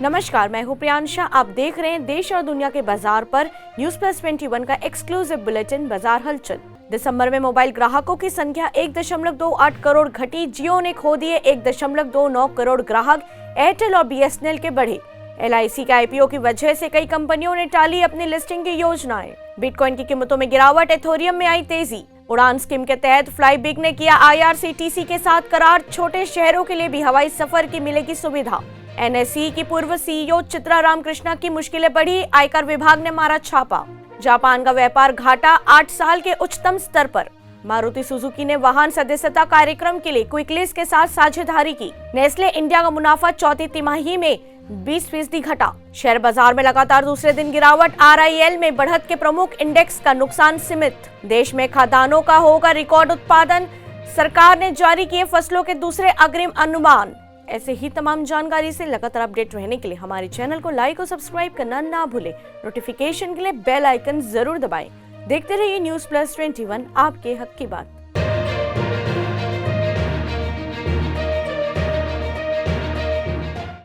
नमस्कार, मैं हूं प्रियांशा। आप देख रहे हैं देश और दुनिया के बाजार पर न्यूज प्लस 21 का एक्सक्लूसिव बुलेटिन बाजार हलचल। दिसंबर में मोबाइल ग्राहकों की संख्या 1.28 करोड़ घटी। जियो ने खो दिए 1.29 करोड़ ग्राहक। एयरटेल और बीएसएनएल के बढ़े। LIC के IPO की वजह से कई कंपनियों ने टाली अपनी लिस्टिंग की योजनाएं। बिटकॉइन की कीमतों में गिरावट। एथोरियम में आई तेजी। उड़ान स्कीम के तहत फ्लाईबिग ने किया IRCTC के साथ करार। छोटे शहरों के लिए भी हवाई सफर की मिलेगी सुविधा। NSE की पूर्व CEO चित्रा रामकृष्णा की मुश्किलें बढ़ी। आयकर विभाग ने मारा छापा। जापान का व्यापार घाटा 8 साल के उच्चतम स्तर पर। मारुति सुजुकी ने वाहन सदस्यता कार्यक्रम के लिए क्विकलिस्ट के साथ साझेदारी की। नेस्ले इंडिया का मुनाफा चौथी तिमाही में 20% घटा। शेयर बाजार में लगातार दूसरे दिन गिरावट। RIL में बढ़त के प्रमुख इंडेक्स का नुकसान सीमित। देश में खाद्यान्नों का होगा रिकॉर्ड उत्पादन। सरकार ने जारी किए फसलों के दूसरे अग्रिम अनुमान। ऐसे ही तमाम जानकारी से लगातार अपडेट रहने के लिए हमारे चैनल को लाइक और सब्सक्राइब करना ना भूलें। नोटिफिकेशन के लिए बेल आइकन जरूर दबाएं। देखते रहिए न्यूज प्लस 21, आपके हक की बात।